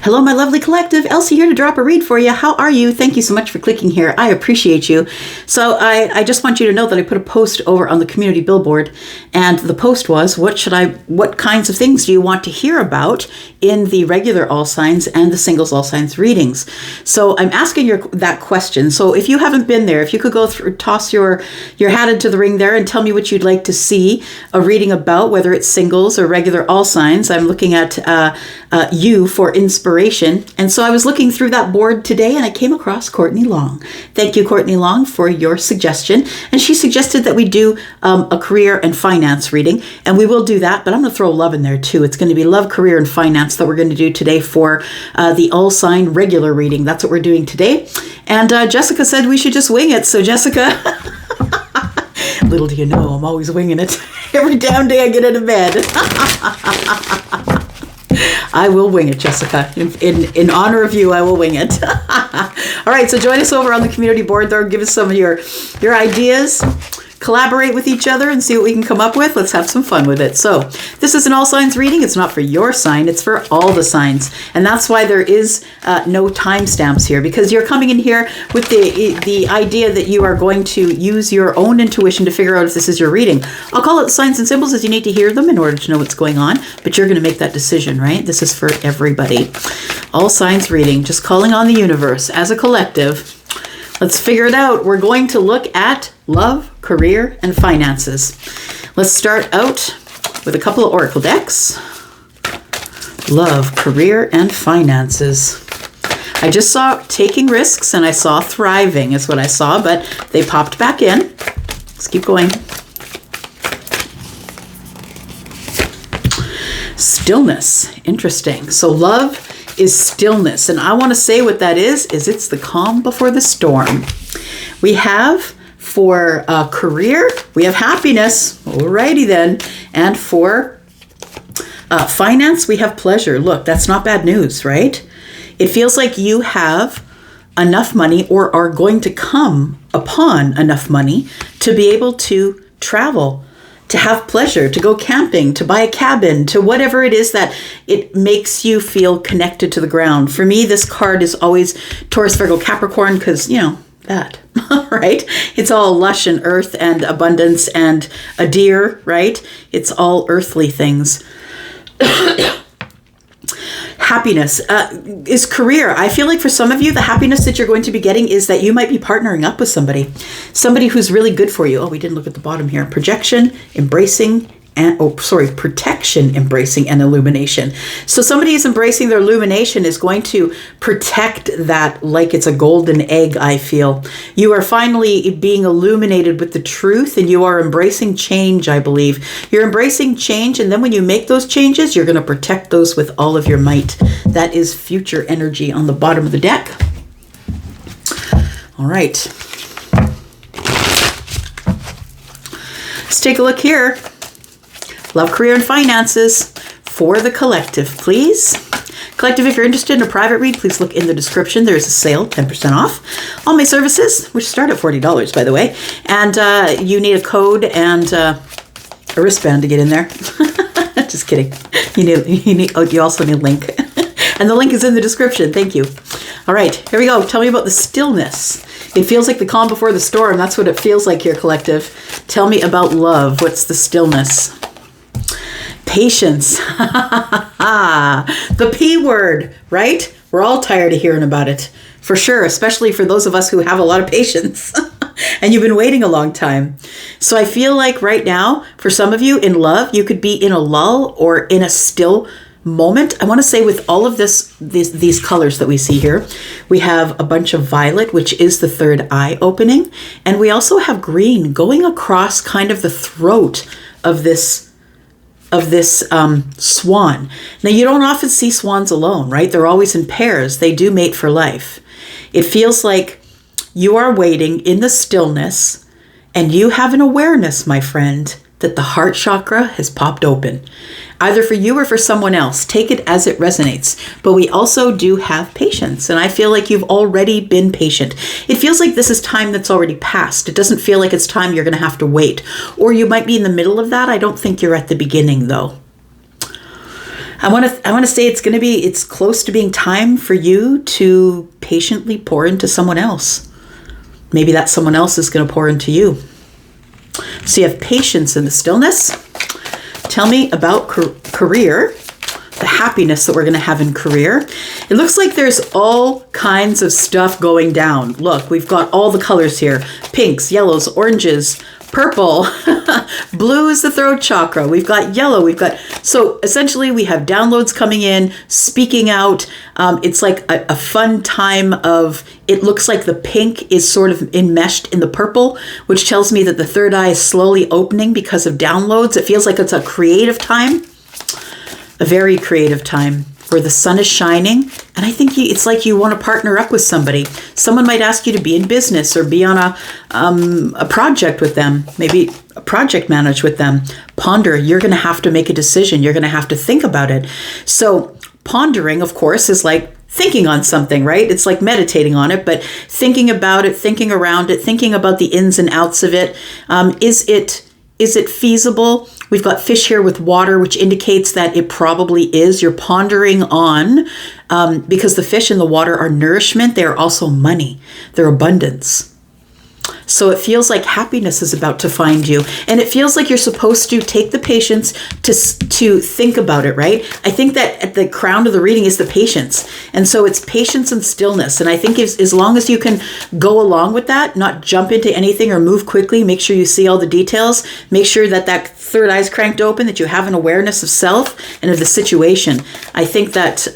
Hello, my lovely collective. Elsie here to drop a read for you. How are you? Thank you so much for clicking here. I appreciate you. So I just want you to know that I put a post over on the community Billboard, and the post was, what kinds of things do you want to hear about in the regular all signs and the singles all signs readings? So I'm asking that question. So if you haven't been there, if you could go through, toss your hat into the ring there and tell me what you'd like to see a reading about, whether it's singles or regular all signs. I'm looking at you for inspiration. And so I was looking through that board today and I came across Courtney Long. Thank you, Courtney Long, for your suggestion. And she suggested that we do a career and finance reading, and we will do that, but I'm going to throw love in there too. It's going to be love, career, and finance that we're going to do today for the all sign regular reading. That's what we're doing today. And Jessica said we should just wing it. So Jessica, little do you know, I'm always winging it. Every damn day I get out of bed. I will wing it, Jessica. In honor of you, I will wing it. All right, so join us over on the community board there. Give us some of your ideas. Collaborate with each other and see what we can come up with. Let's have some fun with it. So this is an all signs reading. It's not for your sign. It's for all the signs. And that's why there is no timestamps here, because you're coming in here with the idea that you are going to use your own intuition to figure out if this is your reading. I'll call it signs and symbols as you need to hear them in order to know what's going on, but you're going to make that decision, right? This is for everybody. All signs reading, just calling on the universe as a collective. Let's figure it out. We're going to look at love, career, and finances. Let's start out with a couple of oracle decks. Love, career, and finances. I just saw taking risks and I saw thriving is what I saw, but they popped back in. Let's keep going. Stillness. Interesting. So love is stillness. And I want to say what that is it's the calm before the storm. We have for career, we have happiness. Alrighty then. And for finance, we have pleasure. Look, that's not bad news, right? It feels like you have enough money or are going to come upon enough money to be able to travel, to have pleasure, to go camping, to buy a cabin, to whatever it is that it makes you feel connected to the ground. For me, this card is always Taurus, Virgo, Capricorn, because, that, right? It's all lush and earth and abundance and a deer, right? It's all earthly things. Happiness is career. I feel like for some of you, the happiness that you're going to be getting is that you might be partnering up with somebody who's really good for you. Oh, we didn't look at the bottom here. Protection, embracing, and illumination. So somebody who's embracing their illumination is going to protect that like it's a golden egg, I feel. You are finally being illuminated with the truth, and you are embracing change, I believe. You're embracing change, and then when you make those changes, you're going to protect those with all of your might. That is future energy on the bottom of the deck. All right. Let's take a look here. Love, career, and finances for the collective, please. Collective, if you're interested in a private read, please look in the description. There's a sale, 10% off. All my services, which start at $40, by the way. And you need a code and a wristband to get in there. Just kidding. You also need a link. And the link is in the description. Thank you. All right, here we go. Tell me about the stillness. It feels like the calm before the storm. That's what it feels like here, collective. Tell me about love. What's the stillness? Patience. The P word, right? We're all tired of hearing about it, for sure, especially for those of us who have a lot of patience and you've been waiting a long time. So I feel like right now, for some of you in love, you could be in a lull or in a still moment. I want to say with all of these colors that we see here, we have a bunch of violet, which is the third eye opening. And we also have green going across kind of the throat of this swan. Now, you don't often see swans alone, right? They're always in pairs. They do mate for life. It feels like you are waiting in the stillness, and you have an awareness, my friend, that the heart chakra has popped open, either for you or for someone else. Take it as it resonates. But we also do have patience, and I feel like you've already been patient. It feels like this is time that's already passed. It doesn't feel like it's time you're going to have to wait. Or you might be in the middle of that. I don't think you're at the beginning, though. I want to say it's close to being time for you to patiently pour into someone else. Maybe that someone else is going to pour into you. So you have patience in the stillness. Tell me about career, the happiness that we're going to have in career. It looks like there's all kinds of stuff going down. Look, we've got all the colors here. Pinks, yellows, oranges, purple. Blue is the throat chakra. We've got yellow. So essentially we have downloads coming in, speaking out. It's like a fun time of, it looks like the pink is sort of enmeshed in the purple, which tells me that the third eye is slowly opening because of downloads. It feels like it's a creative time, a very creative time where the sun is shining. And I think it's like you want to partner up with somebody. Someone might ask you to be in business or be on a project with them, maybe a project manage with them. Ponder, you're going to have to make a decision. You're going to have to think about it. So pondering, of course, is like thinking on something, right? It's like meditating on it, but thinking about it, thinking around it, thinking about the ins and outs of it. Is it feasible? We've got fish here with water, which indicates that it probably is. You're pondering on, because the fish in the water are nourishment. They are also money. They're abundance. So it feels like happiness is about to find you. And it feels like you're supposed to take the patience to think about it, right? I think that at the crown of the reading is the patience. And so it's patience and stillness. And I think as long as you can go along with that, not jump into anything or move quickly, make sure you see all the details, make sure that third eye's cranked open, that you have an awareness of self and of the situation. I think that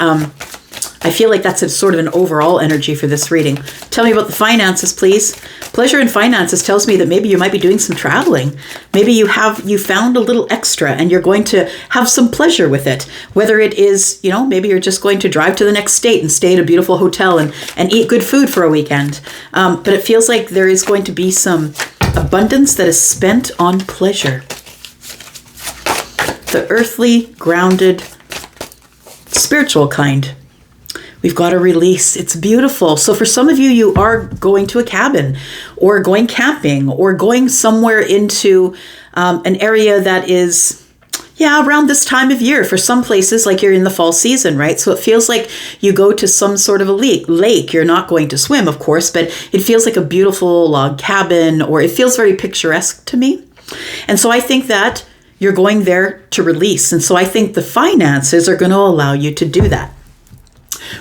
I feel like that's a sort of an overall energy for this reading. Tell me about the finances, please. Pleasure in finances tells me that maybe you might be doing some traveling. Maybe you found a little extra and you're going to have some pleasure with it. Whether it is, maybe you're just going to drive to the next state and stay at a beautiful hotel and eat good food for a weekend. But it feels like there is going to be some abundance that is spent on pleasure. The earthly, grounded, spiritual kind. We've got a release. It's beautiful. So for some of you, you are going to a cabin or going camping or going somewhere into an area that is, around this time of year. For some places, like you're in the fall season, right? So it feels like you go to some sort of a lake. You're not going to swim, of course, but it feels like a beautiful log cabin, or it feels very picturesque to me. And so I think that you're going there to release. And so I think the finances are going to allow you to do that.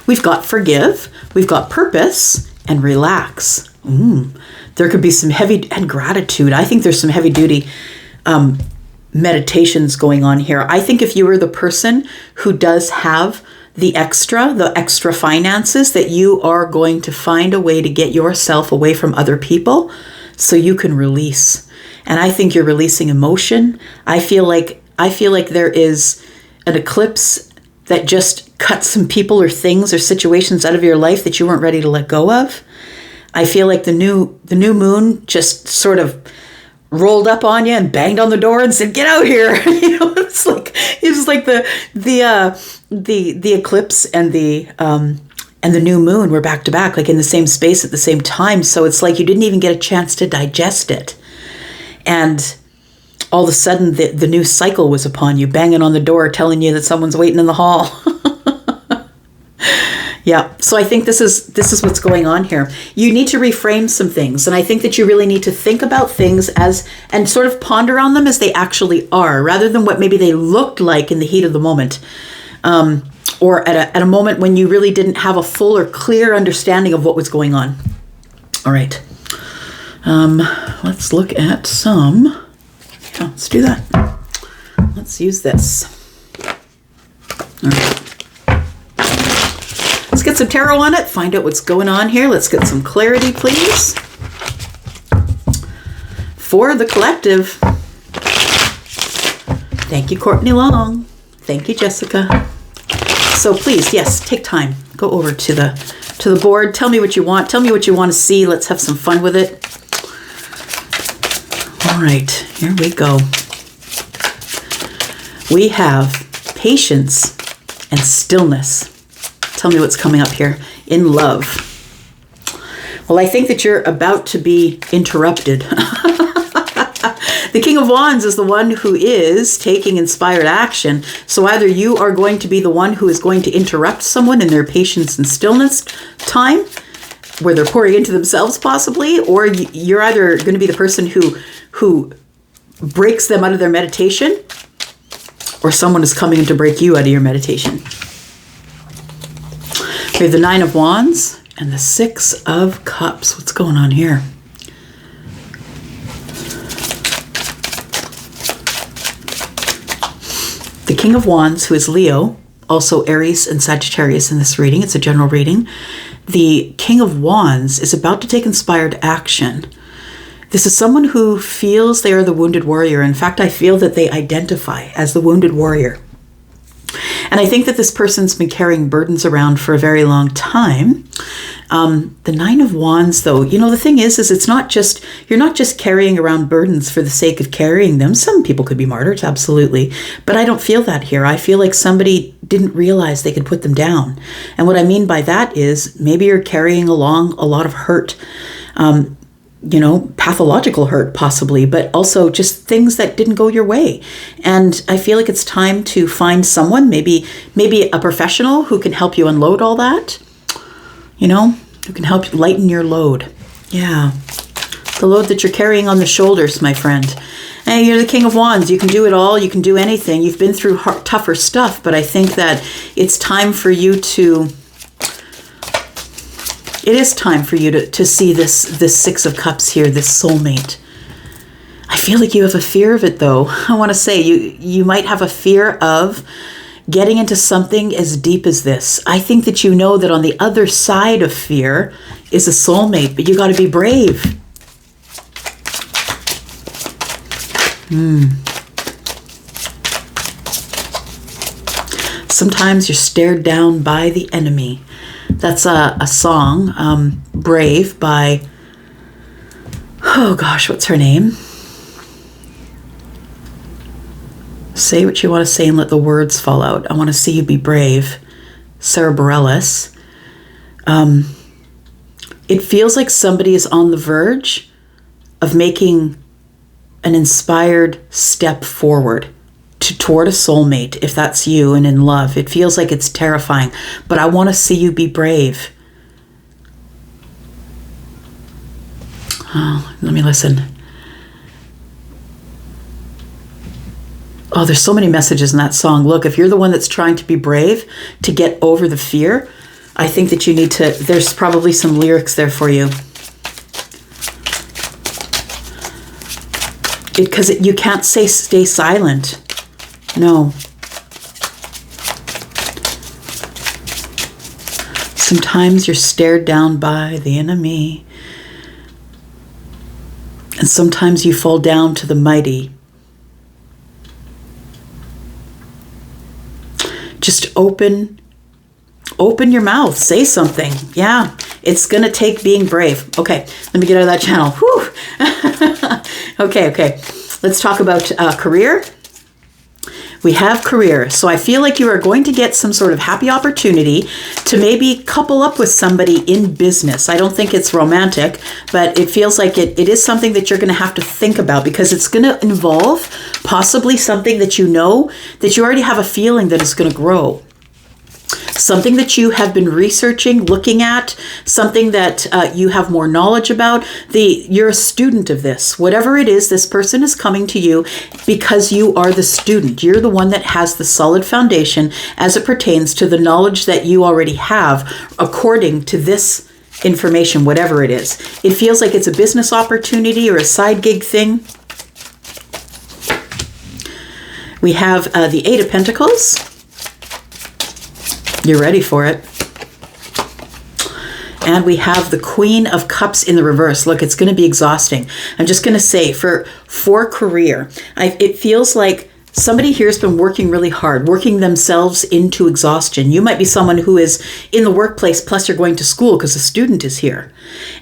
We've got forgive, we've got purpose, and relax. There could be some heavy, and gratitude. I think there's some heavy duty meditations going on here. I think if you were the person who does have the extra finances, that you are going to find a way to get yourself away from other people so you can release. And I think you're releasing emotion. I feel like there is an eclipse that just cut some people or things or situations out of your life that you weren't ready to let go of. I feel like the new moon just sort of rolled up on you and banged on the door and said, "Get out here!" It's like the eclipse and the new moon were back to back, like in the same space at the same time. So it's like you didn't even get a chance to digest it, and all of a sudden the new cycle was upon you, banging on the door, telling you that someone's waiting in the hall. Yeah, so I think this is what's going on here. You need to reframe some things, and I think that you really need to think about things and sort of ponder on them as they actually are, rather than what maybe they looked like in the heat of the moment, or at a moment when you really didn't have a full or clear understanding of what was going on. All right, let's look at some. Yeah, let's do that. Let's use this. All right. Let's get some tarot on it, find out what's going on here. Let's get some clarity, please. For the collective. Thank you, Courtney Long. Thank you, Jessica. So please, yes, take time. Go over to the board. Tell me what you want. Tell me what you want to see. Let's have some fun with it. All right, here we go. We have patience and stillness. Tell me what's coming up here. In love. Well, I think that you're about to be interrupted. The King of Wands is the one who is taking inspired action. So either you are going to be the one who is going to interrupt someone in their patience and stillness time, where they're pouring into themselves possibly, or you're either going to be the person who breaks them out of their meditation, or someone is coming in to break you out of your meditation. We have the Nine of Wands and the Six of Cups. What's going on here? The King of Wands, who is Leo, also Aries and Sagittarius in this reading. It's a general reading. The King of Wands is about to take inspired action. This is someone who feels they are the wounded warrior. In fact, I feel that they identify as the wounded warrior. And I think that this person's been carrying burdens around for a very long time. The Nine of Wands, though, the thing is it's not just, you're not just carrying around burdens for the sake of carrying them. Some people could be martyrs, absolutely. But I don't feel that here. I feel like somebody didn't realize they could put them down. And what I mean by that is maybe you're carrying along a lot of hurt, pathological hurt possibly, but also just things that didn't go your way. And I feel like it's time to find someone, maybe a professional who can help you unload all that, who can help lighten your load. Yeah. The load that you're carrying on the shoulders, my friend. Hey, you're the King of Wands. You can do it all. You can do anything. You've been through tougher stuff, but I think that it's time for you to... It is time for you to see this Six of Cups here, this soulmate. I feel like you have a fear of it, though. I want to say you might have a fear of getting into something as deep as this. I think that you know that on the other side of fear is a soulmate, but you got to be brave. Sometimes you're stared down by the enemy. That's a song, Brave, by, what's her name? Say what you want to say and let the words fall out. I want to see you be brave. Sarah Bareilles. It feels like somebody is on the verge of making an inspired step forward toward a soulmate, if that's you and in love. It feels like it's terrifying, but I want to see you be brave. Oh, let me listen. Oh, there's so many messages in that song. Look, if you're the one that's trying to be brave to get over the fear, I think that you need to, there's probably some lyrics there for you. Because you can't say stay silent. No. Sometimes you're stared down by the enemy. And sometimes you fall down to the mighty. Just open your mouth. Say something. Yeah. It's going to take being brave. Okay. Let me get out of that channel. Whew. Okay. Let's talk about career. We have career. So I feel like you are going to get some sort of happy opportunity to maybe couple up with somebody in business. I don't think it's romantic, but it feels like it is something that you're going to have to think about, because it's going to involve possibly something that you know, that you already have a feeling that is going to grow. Something that you have been researching, looking at, something that you have more knowledge about. You're a student of this. Whatever it is, this person is coming to you because you are the student. You're the one that has the solid foundation as it pertains to the knowledge that you already have according to this information, whatever it is. It feels like it's a business opportunity or a side gig thing. We have the Eight of Pentacles. You're ready for it. And we have the Queen of Cups in the reverse. Look, it's going to be exhausting. I'm just going to say for career, it feels like somebody here has been working really hard, working themselves into exhaustion. You might be someone who is in the workplace, plus you're going to school because a student is here.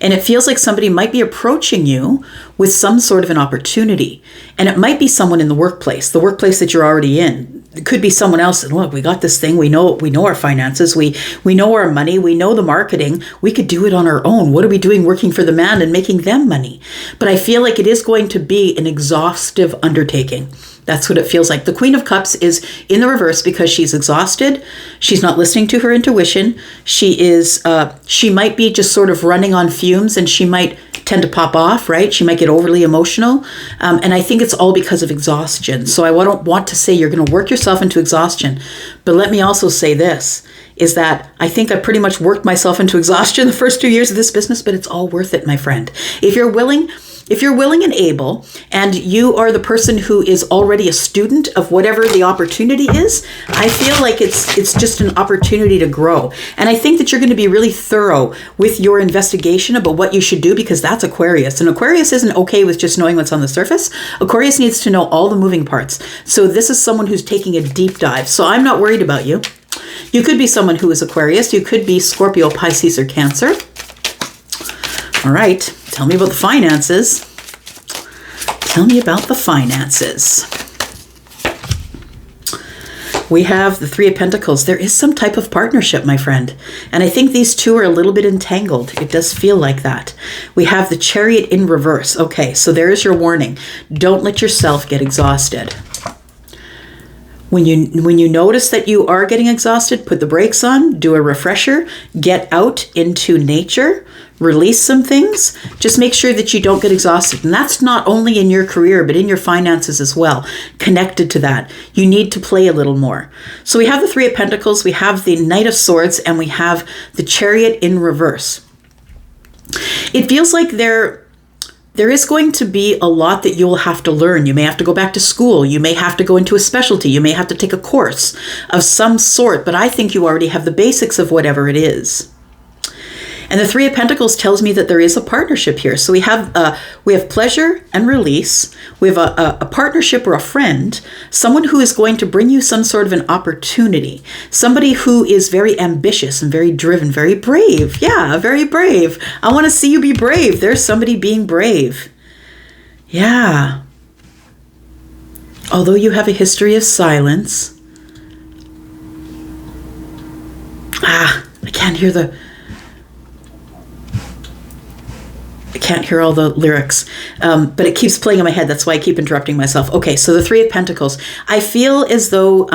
And it feels like somebody might be approaching you with some sort of an opportunity. And it might be someone in the workplace that you're already in. it could be someone else. And look, we got this thing. We know our finances. We know our money. We know the marketing. We could do it on our own. What are we doing working for the man and making them money? But I feel like it is going to be an exhaustive undertaking. That's what it feels like. The Queen of Cups is in the reverse because she's exhausted. She's not listening to her intuition. She might be just sort of running on fumes, and she might tend to pop off, right? She might get overly emotional. And I think it's all because of exhaustion. So I don't want to say you're going to work yourself into exhaustion. But let me also say this, is that I think I pretty much worked myself into exhaustion the first 2 years of this business, but it's all worth it, my friend. If you're willing and able, and you are the person who is already a student of whatever the opportunity is, I feel like it's just an opportunity to grow. And I think that you're going to be really thorough with your investigation about what you should do, because that's Aquarius. And Aquarius isn't okay with just knowing what's on the surface. Aquarius needs to know all the moving parts. So this is someone who's taking a deep dive. So I'm not worried about you. You could be someone who is Aquarius. You could be Scorpio, Pisces, or Cancer. All right, tell me about the finances. Tell me about the finances. We have the Three of Pentacles. There is some type of partnership, my friend. And I think these two are a little bit entangled. It does feel like that. We have the Chariot in reverse. Okay, so there is your warning. Don't let yourself get exhausted. When you notice that you are getting exhausted, put the brakes on, do a refresher, get out into nature, release some things. Just make sure that you don't get exhausted. And that's not only in your career, but in your finances as well. Connected to that, you need to play a little more. So we have the Three of Pentacles, we have the Knight of Swords, and we have the Chariot in reverse. It feels like there is going to be a lot that you'll have to learn. You may have to go back to school. You may have to go into a specialty. You may have to take a course of some sort, but I think you already have the basics of whatever it is. And the Three of Pentacles tells me that there is a partnership here. So we have pleasure and release. We have a partnership or a friend, someone who is going to bring you some sort of an opportunity, somebody who is very ambitious and very driven, very brave. Yeah, very brave. I want to see you be brave. There's somebody being brave. Yeah. Although you have a history of silence. I can't hear all the lyrics, but it keeps playing in my head. That's why I keep interrupting myself. Okay, so the Three of Pentacles. I feel as though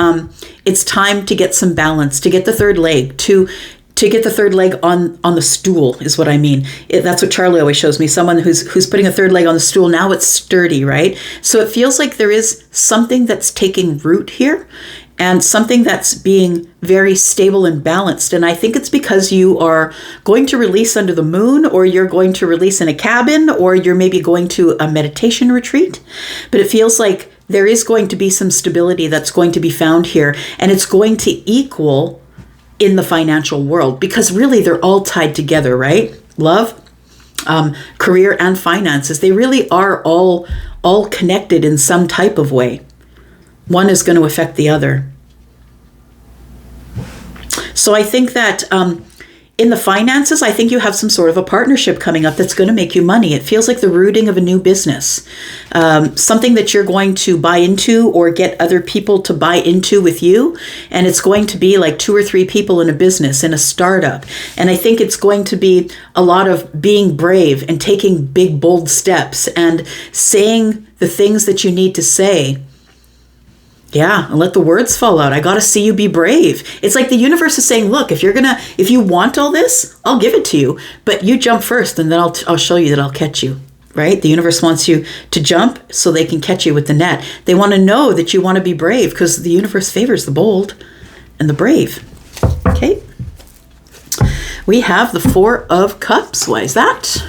it's time to get some balance, to get the third leg, to get the third leg on the stool is what I mean. That's what Charlie always shows me, someone who's putting a third leg on the stool. Now it's sturdy, right? So it feels like there is something that's taking root here, and something that's being very stable and balanced. And I think it's because you are going to release under the moon, or you're going to release in a cabin, or you're maybe going to a meditation retreat. But it feels like there is going to be some stability that's going to be found here, and it's going to equal in the financial world, because really they're all tied together, right? Love, career, and finances. They really are all connected in some type of way. One is going to affect the other. So I think that in the finances, I think you have some sort of a partnership coming up that's going to make you money. It feels like the rooting of a new business, something that you're going to buy into or get other people to buy into with you. And it's going to be like 2 or 3 people in a business, in a startup. And I think it's going to be a lot of being brave and taking big, bold steps and saying the things that you need to say. Yeah, and let the words fall out. I got to see you be brave. It's like the universe is saying, look, if you want all this, I'll give it to you, but you jump first, and then I'll show you that I'll catch you, right? The universe wants you to jump so they can catch you with the net. They want to know that you want to be brave, because the universe favors the bold and the brave. Okay. We have the Four of Cups. Why is that?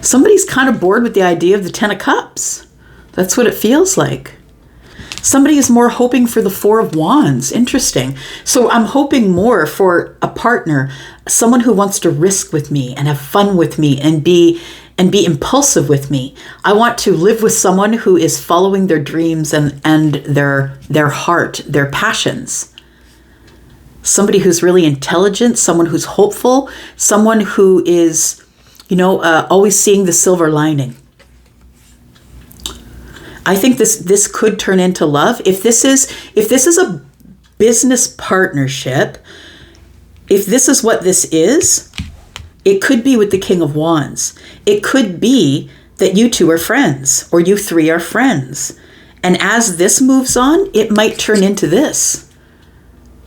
Somebody's kind of bored with the idea of the Ten of Cups. That's what it feels like. Somebody is more hoping for the Four of Wands. Interesting. So I'm hoping more for a partner, someone who wants to risk with me and have fun with me and be impulsive with me. I want to live with someone who is following their dreams and their heart, their passions. Somebody who's really intelligent, someone who's hopeful, someone who is, always seeing the silver lining. I think this could turn into love. If this is a business partnership, if this is what this is, it could be with the King of Wands. It could be that you two are friends, or you three are friends. And as this moves on, it might turn into this.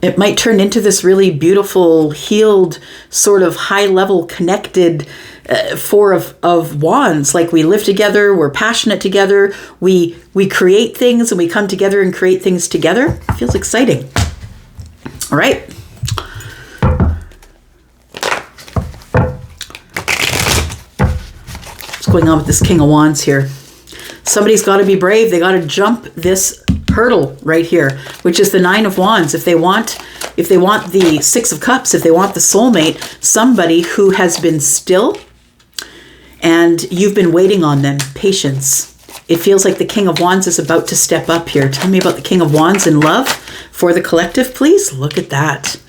It might turn into this really beautiful, healed, sort of high-level connected Four of Wands. Like, we live together, we're passionate together, we create things, and we come together and create things together. It feels exciting. All right. What's going on with this King of Wands here? Somebody's got to be brave. They got to jump this hurdle right here, which is the Nine of Wands. If they want the Six of Cups, if they want the soulmate, somebody who has been still and you've been waiting on them, patience. It feels like the King of Wands is about to step up here. Tell me about the King of Wands in love for the collective, please. Look at that.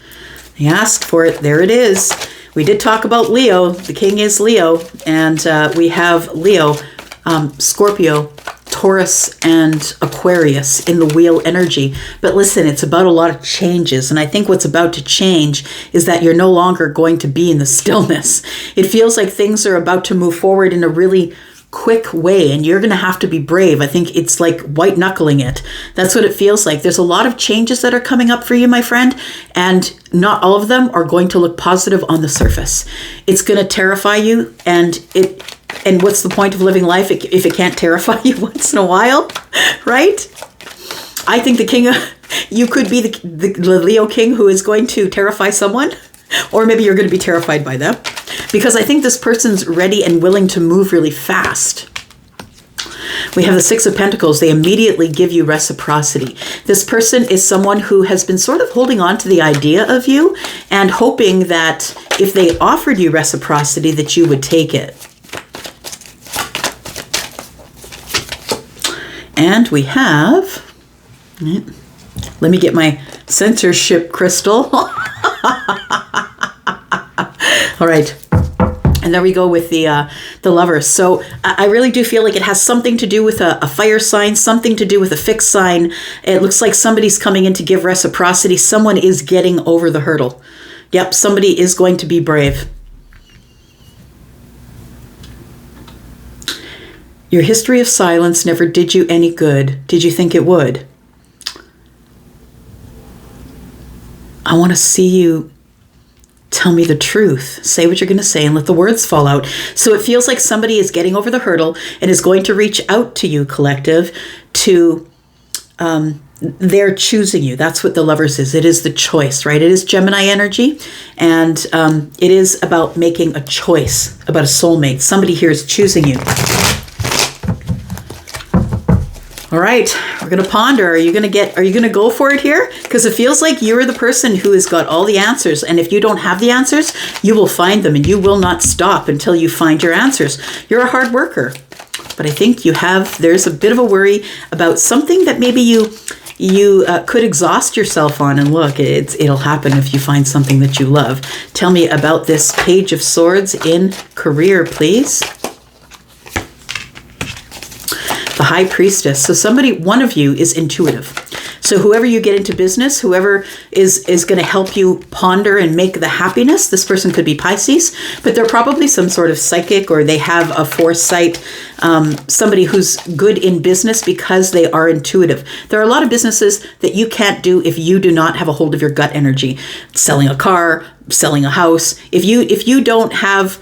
They asked for it. There it is. We did talk about Leo. The King is Leo, and we have Leo, Scorpio, Taurus, and Aquarius in the wheel energy. But listen, it's about a lot of changes. And I think what's about to change is that you're no longer going to be in the stillness. It feels like things are about to move forward in a really quick way, and you're going to have to be brave. I think it's like white knuckling it. That's what it feels like. There's a lot of changes that are coming up for you, my friend, and not all of them are going to look positive on the surface. It's going to terrify you, and what's the point of living life if it can't terrify you once in a while, right? I think you could be the Leo King who is going to terrify someone, or maybe you're going to be terrified by them, because I think this person's ready and willing to move really fast. We have the Six of Pentacles. They immediately give you reciprocity. This person is someone who has been sort of holding on to the idea of you and hoping that if they offered you reciprocity, that you would take it. And we have, let me get my censorship crystal. All right. And there we go with the Lovers. So I really do feel like it has something to do with a fire sign, something to do with a fixed sign. It looks like somebody's coming in to give reciprocity. Someone is getting over the hurdle. Yep, somebody is going to be brave. Your history of silence never did you any good. Did you think it would? I want to see you tell me the truth. Say what you're going to say and let the words fall out. So it feels like somebody is getting over the hurdle and is going to reach out to you, collective, to they're choosing you. That's what the Lovers is. It is the choice, right? It is Gemini energy, and it is about making a choice, about a soulmate. Somebody here is choosing you. All right, we're going to ponder. Are you going to go for it here? Because it feels like you're the person who has got all the answers. And if you don't have the answers, you will find them, and you will not stop until you find your answers. You're a hard worker. But I think there's a bit of a worry about something that maybe you could exhaust yourself on. And look, it'll happen if you find something that you love. Tell me about this Page of Swords in career, please. The High Priestess. So one of you is intuitive. So whoever you get into business, whoever is going to help you ponder and make the happiness, this person could be Pisces, but they're probably some sort of psychic, or they have a foresight, somebody who's good in business because they are intuitive. There are a lot of businesses that you can't do if you do not have a hold of your gut energy. Selling a car, selling a house. If you don't have,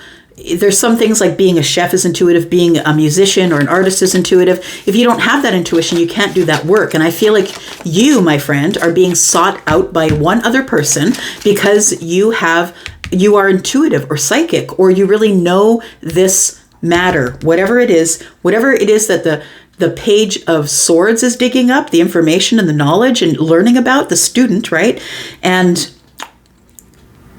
there's some things like being a chef is intuitive, being a musician or an artist is intuitive. If you don't have that intuition, you can't do that work. And I feel like you, my friend, are being sought out by one other person because you are intuitive or psychic, or you really know this matter, whatever it is that the Page of Swords is digging up, the information and the knowledge and learning about, the student, right? And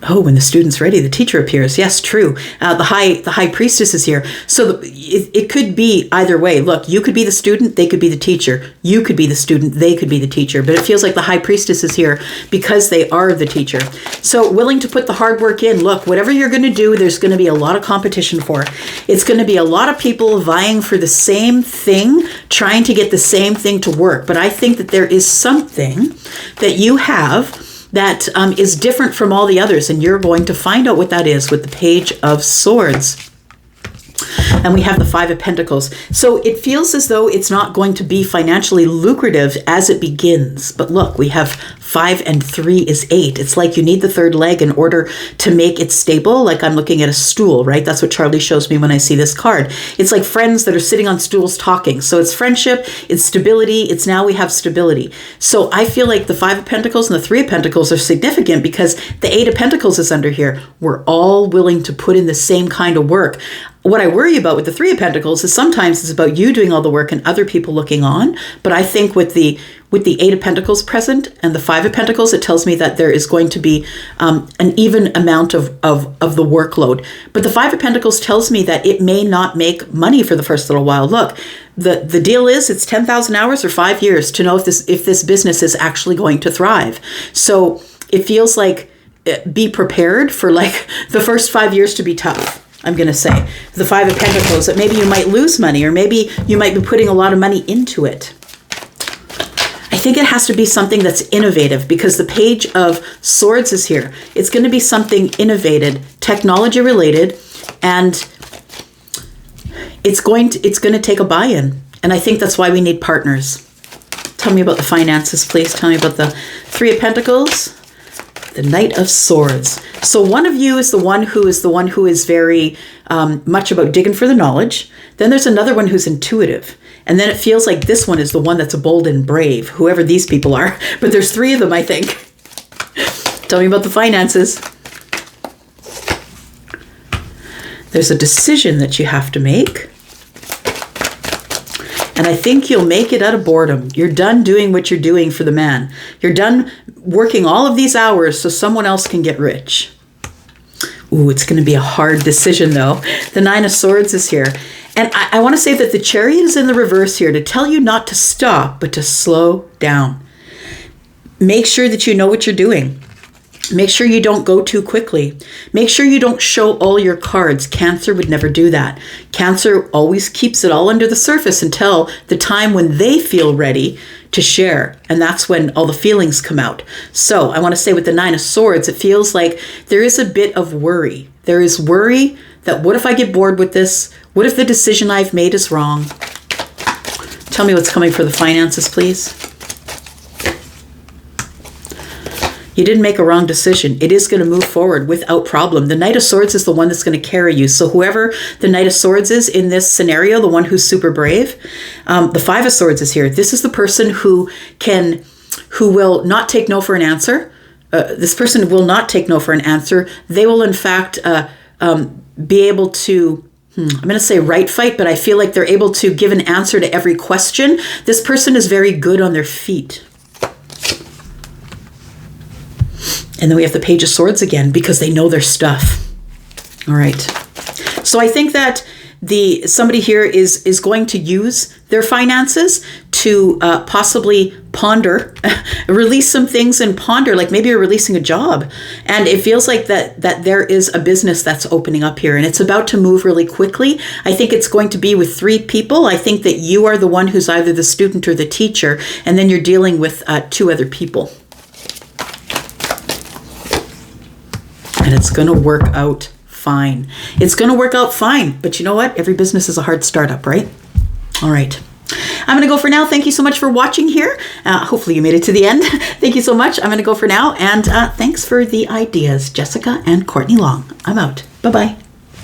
Oh, when the student's ready, the teacher appears. Yes, true. The high priestess is here. So it could be either way. Look, you could be the student, they could be the teacher. You could be the student, they could be the teacher. But it feels like the high priestess is here because they are the teacher. So willing to put the hard work in. Look, whatever you're going to do, there's going to be a lot of competition for. It's going to be a lot of people vying for the same thing, trying to get the same thing to work. But I think that there is something that you have that is different from all the others, and you're going to find out what that is with the Page of Swords. And we have the Five of Pentacles. So it feels as though it's not going to be financially lucrative as it begins. But look, we have 5 and 3 is 8. It's like you need the third leg in order to make it stable. Like I'm looking at a stool, right? That's what Charlie shows me when I see this card. It's like friends that are sitting on stools talking. So it's friendship, it's stability, it's now we have stability. So I feel like the 5 of Pentacles and the 3 of Pentacles are significant because the 8 of Pentacles is under here. We're all willing to put in the same kind of work. What I worry about with the 3 of Pentacles is sometimes it's about you doing all the work and other people looking on. But I think with the 8 of Pentacles present and the 5 of Pentacles, it tells me that there is going to be an even amount of the workload. But the 5 of Pentacles tells me that it may not make money for the first little while. Look, the deal is it's 10,000 hours or 5 years to know if this business is actually going to thrive. So it feels like be prepared for like the first 5 years to be tough. I'm going to say the 5 of Pentacles, that maybe you might lose money or maybe you might be putting a lot of money into it. I think it has to be something that's innovative because the Page of Swords is here. It's going to be something innovated, technology related, and it's going to take a buy-in. And I think that's why we need partners. Tell me about the finances, please. Tell me about the 3 of Pentacles, the Knight of Swords. So one of you is the one who is very much about digging for the knowledge. Then there's another one who's intuitive. And then it feels like this one is the one that's bold and brave, whoever these people are. But there's 3 of them, I think. Tell me about the finances. There's a decision that you have to make. And I think you'll make it out of boredom. You're done doing what you're doing for the man. You're done working all of these hours so someone else can get rich. Ooh, it's going to be a hard decision, though. The 9 of Swords is here. And I want to say that the Chariot is in the reverse here to tell you not to stop, but to slow down. Make sure that you know what you're doing. Make sure you don't go too quickly. Make sure you don't show all your cards. Cancer would never do that. Cancer always keeps it all under the surface until the time when they feel ready to share. And that's when all the feelings come out. So I want to say with the 9 of Swords, it feels like there is a bit of worry. There is worry that what if I get bored with this? What if the decision I've made is wrong? Tell me what's coming for the finances, please. You didn't make a wrong decision. It is going to move forward without problem. The Knight of Swords is the one that's going to carry you. So whoever the Knight of Swords is in this scenario, the one who's super brave, the 5 of Swords is here. This is the person who will not take no for an answer. This person will not take no for an answer. They will, in fact, be able to, I'm going to say right fight, but I feel like they're able to give an answer to every question. This person is very good on their feet. And then we have the Page of Swords again because they know their stuff. All right. So I think that somebody here is going to use their finances to possibly ponder, release some things and ponder, like maybe you're releasing a job. And it feels like that there is a business that's opening up here and it's about to move really quickly. I think it's going to be with 3 people. I think that you are the one who's either the student or the teacher, and then you're dealing with 2 other people. And it's going to work out fine. It's going to work out fine. But you know what? Every business is a hard startup, right? All right. I'm going to go for now. Thank you so much for watching here. Hopefully you made it to the end. Thank you so much. I'm going to go for now. And thanks for the ideas, Jessica and Courtney Long. I'm out. Bye-bye.